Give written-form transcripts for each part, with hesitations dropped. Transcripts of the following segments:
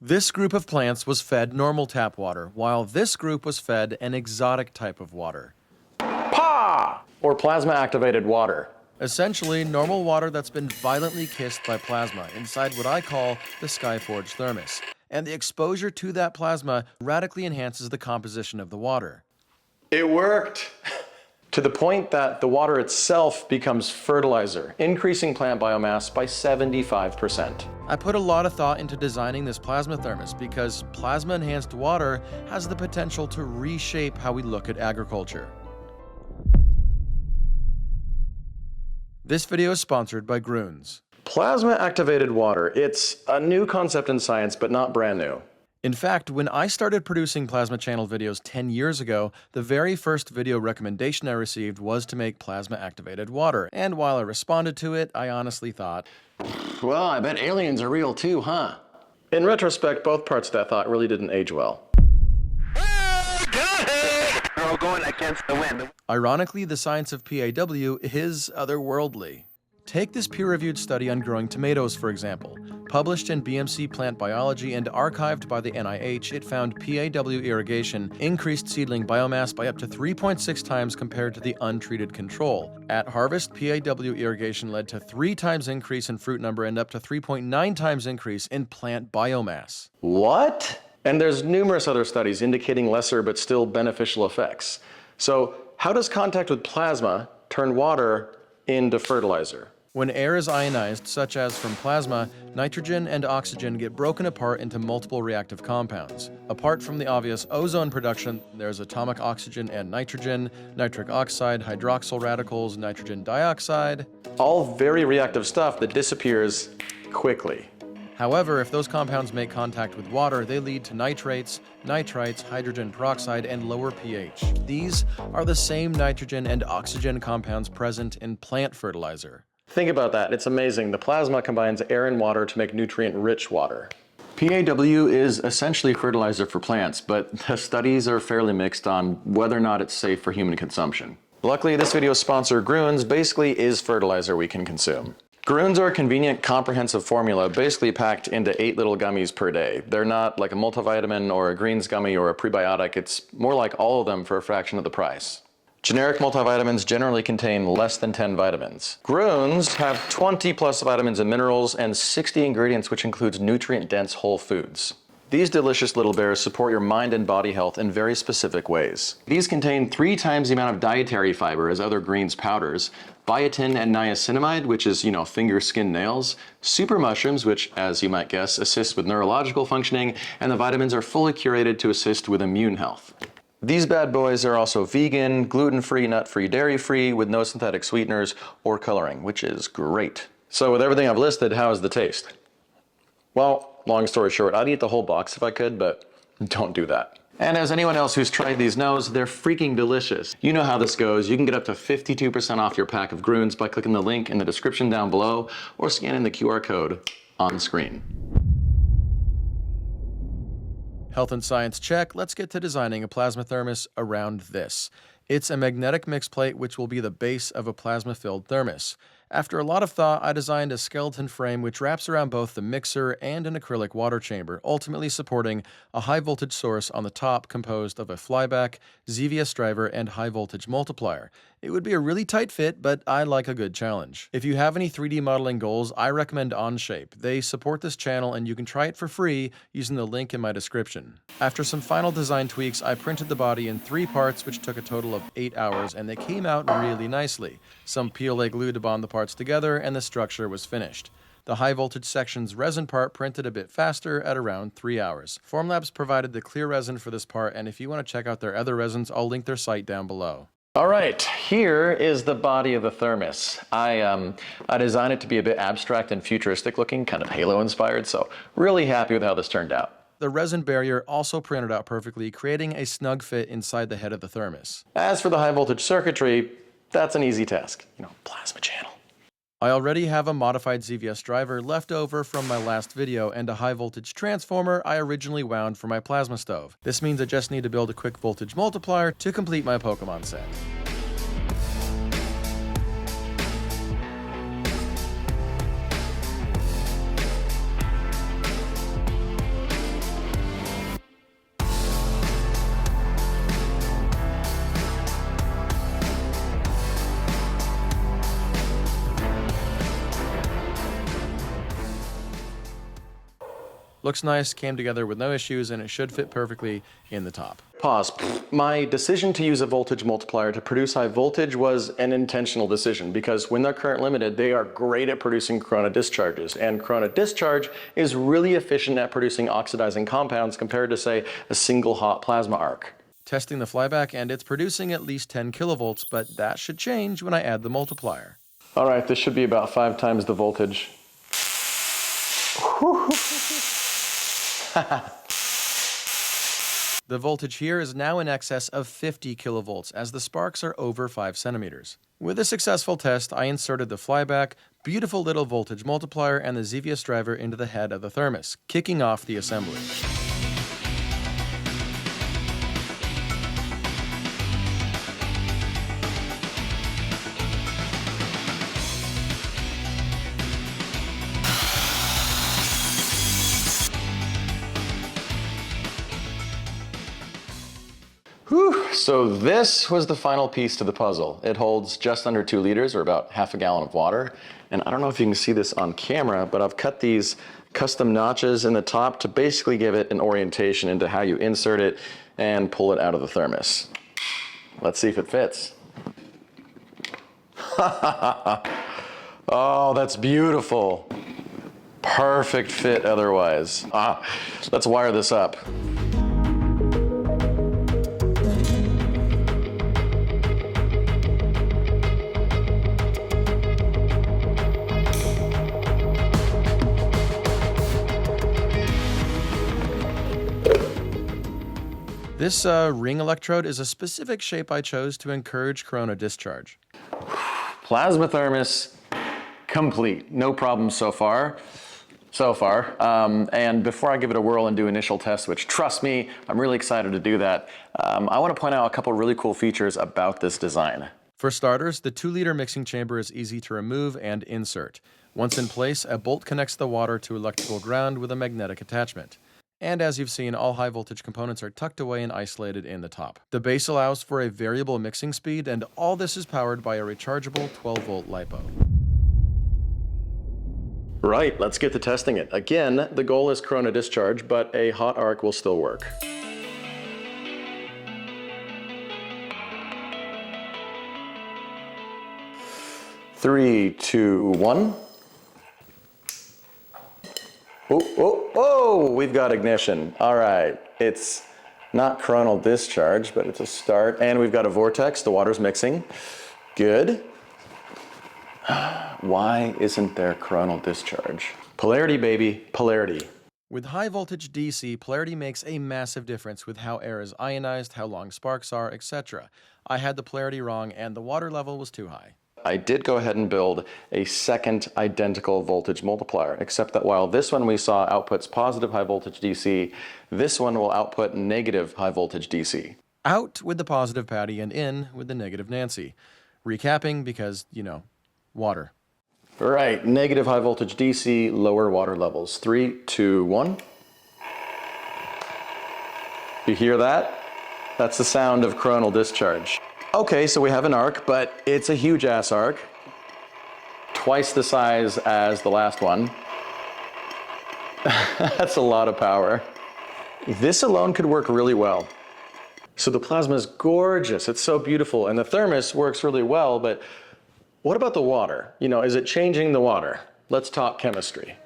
This group of plants was fed normal tap water, while this group was fed an exotic type of water. PA! Or plasma-activated water. Essentially, normal water that's been violently kissed by plasma inside what I call the Skyforge thermos. And the exposure to that plasma radically enhances the composition of the water. It worked! To the point that the water itself becomes fertilizer, increasing plant biomass by 75%. I put a lot of thought into designing this plasma thermos because plasma-enhanced water has the potential to reshape how we look at agriculture. This video is sponsored by Grüns. Plasma-activated water. It's a new concept in science, but not brand new. In fact, when I started producing plasma channel videos 10 years ago, the very first video recommendation I received was to make plasma-activated water. And while I responded to it, I honestly thought, well, I bet aliens are real too, huh? In retrospect, both parts of that thought really didn't age well. We're all going against the wind. Ironically, the science of PAW is otherworldly. Take this peer-reviewed study on growing tomatoes, for example. Published in BMC Plant Biology and archived by the NIH, it found PAW irrigation increased seedling biomass by up to 3.6 times compared to the untreated control. At harvest, PAW irrigation led to 3 times increase in fruit number and up to 3.9 times increase in plant biomass. What? And there's numerous other studies indicating lesser but still beneficial effects. So how does contact with plasma turn water into fertilizer? When air is ionized, such as from plasma, nitrogen and oxygen get broken apart into multiple reactive compounds. Apart from the obvious ozone production, there's atomic oxygen and nitrogen, nitric oxide, hydroxyl radicals, nitrogen dioxide. All very reactive stuff that disappears quickly. However, if those compounds make contact with water, they lead to nitrates, nitrites, hydrogen peroxide, and lower pH. These are the same nitrogen and oxygen compounds present in plant fertilizer. Think about that. It's amazing. The plasma combines air and water to make nutrient-rich water. PAW is essentially fertilizer for plants, but the studies are fairly mixed on whether or not it's safe for human consumption. Luckily, this video's sponsor, Grüns, basically is fertilizer we can consume. Grüns are a convenient, comprehensive formula basically packed into 8 little gummies per day. They're not like a multivitamin or a greens gummy or a prebiotic. It's more like all of them for a fraction of the price. Generic multivitamins generally contain less than 10 vitamins. Grüns have 20 plus vitamins and minerals and 60 ingredients, which includes nutrient-dense whole foods. These delicious little bears support your mind and body health in very specific ways. These contain 3 times the amount of dietary fiber as other greens powders, biotin and niacinamide, which is, finger, skin, nails, super mushrooms, which, as you might guess, assist with neurological functioning, and the vitamins are fully curated to assist with immune health. These bad boys are also vegan, gluten-free, nut-free, dairy-free, with no synthetic sweeteners or coloring, which is great. So with everything I've listed, how is the taste? Well, long story short, I'd eat the whole box if I could, but don't do that. And as anyone else who's tried these knows, they're freaking delicious. You know how this goes. You can get up to 52% off your pack of Grüns by clicking the link in the description down below or scanning the QR code on screen. Health and science check, let's get to designing a plasma thermos around this. It's a magnetic mix plate which will be the base of a plasma-filled thermos. After a lot of thought, I designed a skeleton frame which wraps around both the mixer and an acrylic water chamber, ultimately supporting a high-voltage source on the top composed of a flyback, ZVS driver, and high-voltage multiplier. It would be a really tight fit, but I like a good challenge. If you have any 3D modeling goals, I recommend Onshape. They support this channel, and you can try it for free using the link in my description. After some final design tweaks, I printed the body in 3 parts, which took a total of 8 hours, and they came out really nicely. Some PLA glue to bond the parts together, and the structure was finished. The high voltage section's resin part printed a bit faster at around 3 hours. Formlabs provided the clear resin for this part, and if you want to check out their other resins, I'll link their site down below. All right, here is the body of the thermos. I designed it to be a bit abstract and futuristic looking, kind of Halo inspired, so really happy with how this turned out. The resin barrier also printed out perfectly, creating a snug fit inside the head of the thermos. As for the high voltage circuitry, that's an easy task. Plasma channel. I already have a modified ZVS driver left over from my last video and a high voltage transformer I originally wound for my plasma stove. This means I just need to build a quick voltage multiplier to complete my Pokemon set. Looks nice, came together with no issues, and it should fit perfectly in the top. Pause. My decision to use a voltage multiplier to produce high voltage was an intentional decision because when they're current limited, they are great at producing corona discharges. And corona discharge is really efficient at producing oxidizing compounds compared to, say, a single hot plasma arc. Testing the flyback, and it's producing at least 10 kilovolts, but that should change when I add the multiplier. All right, this should be about 5 times the voltage. The voltage here is now in excess of 50 kilovolts as the sparks are over 5 centimeters. With a successful test, I inserted the flyback, beautiful little voltage multiplier, and the ZVS driver into the head of the thermos, kicking off the assembly. Whew. So this was the final piece to the puzzle. It holds just under 2 liters, or about half a gallon of water. And I don't know if you can see this on camera, but I've cut these custom notches in the top to basically give it an orientation into how you insert it and pull it out of the thermos. Let's see if it fits. Oh, that's beautiful. Perfect fit otherwise. Let's wire this up. This ring electrode is a specific shape I chose to encourage corona discharge. Plasma thermos complete. No problems so far. And before I give it a whirl and do initial tests, which trust me, I'm really excited to do that, I want to point out a couple really cool features about this design. For starters, the 2-liter mixing chamber is easy to remove and insert. Once in place, a bolt connects the water to electrical ground with a magnetic attachment. And as you've seen, all high voltage components are tucked away and isolated in the top. The base allows for a variable mixing speed, and all this is powered by a rechargeable 12-volt LiPo. Right, let's get to testing it. Again, the goal is corona discharge, but a hot arc will still work. Three, two, one. Oh, we've got ignition. All right, it's not coronal discharge, but it's a start. And we've got a vortex, the water's mixing. Good. Why isn't there coronal discharge? Polarity, baby, polarity. With high voltage DC, polarity makes a massive difference with how air is ionized, how long sparks are, etc. I had the polarity wrong and the water level was too high. I did go ahead and build a second identical voltage multiplier, except that while this one we saw outputs positive high voltage DC, this one will output negative high voltage DC. Out with the positive Patty and in with the negative Nancy. Recapping because, water. Right, negative high voltage DC, lower water levels. 3, 2, 1. You hear that? That's the sound of coronal discharge. Okay, so we have an arc, but it's a huge ass arc. Twice the size as the last one. That's a lot of power. This alone could work really well. So the plasma is gorgeous, it's so beautiful, and the thermos works really well, but what about the water? Is it changing the water? Let's talk chemistry.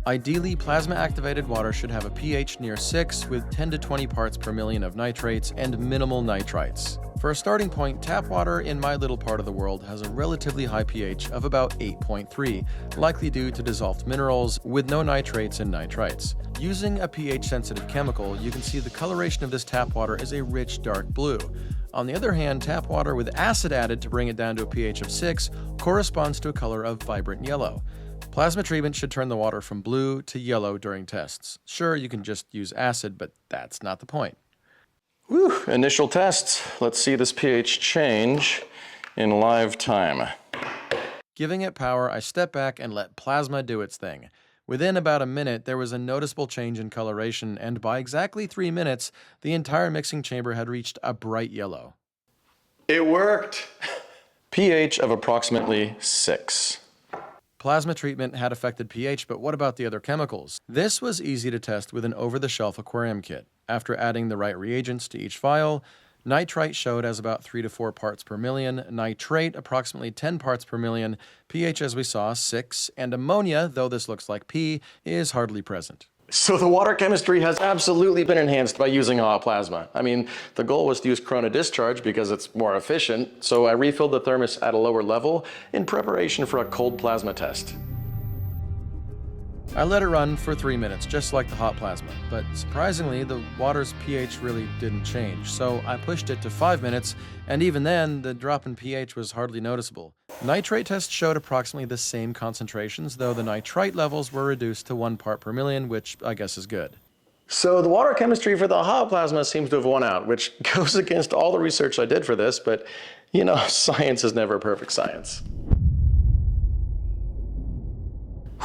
Ideally, plasma-activated water should have a pH near 6 with 10 to 20 parts per million of nitrates and minimal nitrites. For a starting point, tap water in my little part of the world has a relatively high pH of about 8.3, likely due to dissolved minerals with no nitrates and nitrites. Using a pH-sensitive chemical, you can see the coloration of this tap water is a rich dark blue. On the other hand, tap water with acid added to bring it down to a pH of 6 corresponds to a color of vibrant yellow. Plasma treatment should turn the water from blue to yellow during tests. Sure, you can just use acid, but that's not the point. Whew, initial tests. Let's see this pH change in live time. Giving it power, I step back and let plasma do its thing. Within about a minute, there was a noticeable change in coloration, and by exactly 3 minutes, the entire mixing chamber had reached a bright yellow. It worked! pH of approximately 6. Plasma treatment had affected pH, but what about the other chemicals? This was easy to test with an over-the-shelf aquarium kit. After adding the right reagents to each vial, nitrite showed as about 3 to 4 parts per million, nitrate approximately 10 parts per million, pH as we saw 6, and ammonia, though this looks like P, is hardly present. So the water chemistry has absolutely been enhanced by using hot plasma. I mean, the goal was to use corona discharge because it's more efficient, so I refilled the thermos at a lower level in preparation for a cold plasma test. I let it run for 3 minutes, just like the hot plasma, but surprisingly, the water's pH really didn't change, so I pushed it to 5 minutes, and even then, the drop in pH was hardly noticeable. Nitrate tests showed approximately the same concentrations, though the nitrite levels were reduced to 1 part per million, which I guess is good. So the water chemistry for the hot plasma seems to have won out, which goes against all the research I did for this, but you know, science is never perfect science.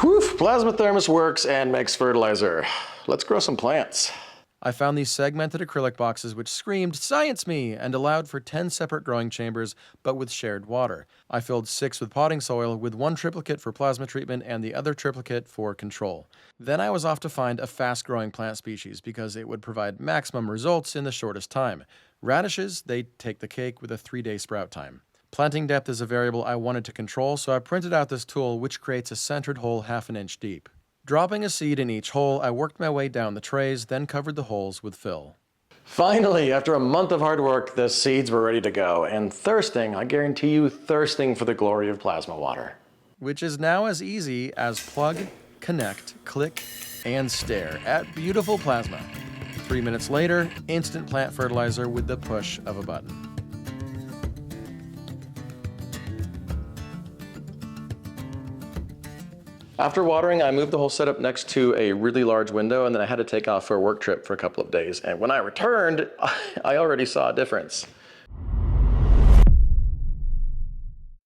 Whew, plasma thermos works and makes fertilizer. Let's grow some plants. I found these segmented acrylic boxes which screamed, "Science me!" and allowed for 10 separate growing chambers, but with shared water. I filled 6 with potting soil, with 1 triplicate for plasma treatment and the other triplicate for control. Then I was off to find a fast-growing plant species because it would provide maximum results in the shortest time. Radishes, they take the cake with a 3-day sprout time. Planting depth is a variable I wanted to control, so I printed out this tool which creates a centered hole 1/2 inch deep. Dropping a seed in each hole, I worked my way down the trays, then covered the holes with fill. Finally, after a month of hard work, the seeds were ready to go, and thirsting, I guarantee you, thirsting for the glory of plasma water. Which is now as easy as plug, connect, click, and stare at beautiful plasma. 3 minutes later, instant plant fertilizer with the push of a button. After watering, I moved the whole setup next to a really large window, and then I had to take off for a work trip for a couple of days. And when I returned, I already saw a difference.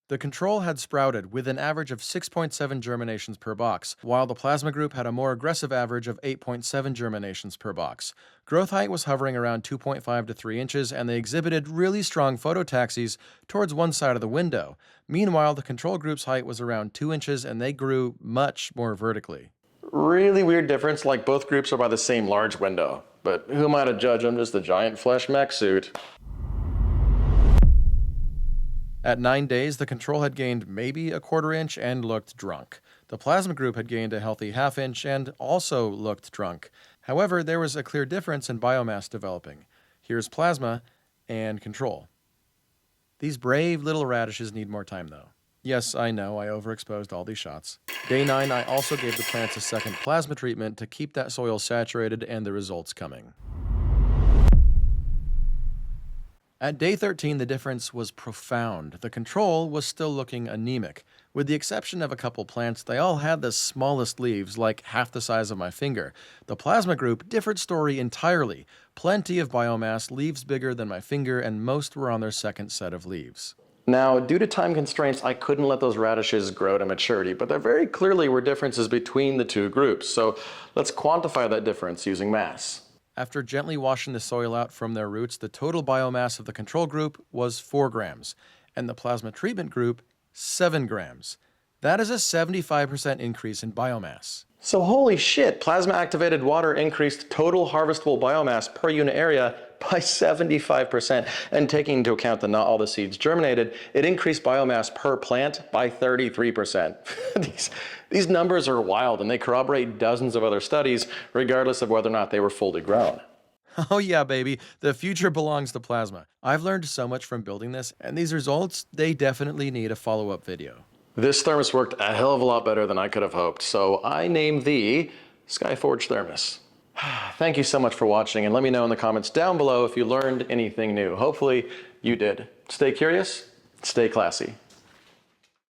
The control had sprouted with an average of 6.7 germinations per box, while the plasma group had a more aggressive average of 8.7 germinations per box. Growth height was hovering around 2.5 to 3 inches, and they exhibited really strong phototaxis towards one side of the window. Meanwhile, the control group's height was around 2 inches, and they grew much more vertically. Really weird difference, like both groups are by the same large window. But who am I to judge? I'm just a giant flesh mech suit. At 9 days, the control had gained maybe a 1/4 inch and looked drunk. The plasma group had gained a healthy 1/2 inch and also looked drunk. However, there was a clear difference in biomass developing. Here's plasma and control. These brave little radishes need more time, though. Yes, I know, I overexposed all these shots. Day 9, I also gave the plants a second plasma treatment to keep that soil saturated and the results coming. At day 13, the difference was profound. The control was still looking anemic. With the exception of a couple plants, they all had the smallest leaves, like half the size of my finger. The plasma group, different story entirely. Plenty of biomass, leaves bigger than my finger, and most were on their second set of leaves. Now, due to time constraints, I couldn't let those radishes grow to maturity, but there very clearly were differences between the two groups. So let's quantify that difference using mass. After gently washing the soil out from their roots, the total biomass of the control group was 4 grams, and the plasma treatment group, 7 grams. That is a 75% increase in biomass. So holy shit, plasma-activated water increased total harvestable biomass per unit area by 75%. And taking into account that not all the seeds germinated, it increased biomass per plant by 33%. These numbers are wild, and they corroborate dozens of other studies, regardless of whether or not they were fully grown. Oh yeah, baby, the future belongs to plasma. I've learned so much from building this, and these results, they definitely need a follow-up video. This thermos worked a hell of a lot better than I could have hoped, so I named the Skyforge Thermos. Thank you so much for watching, and let me know in the comments down below if you learned anything new. Hopefully you did. Stay curious, stay classy.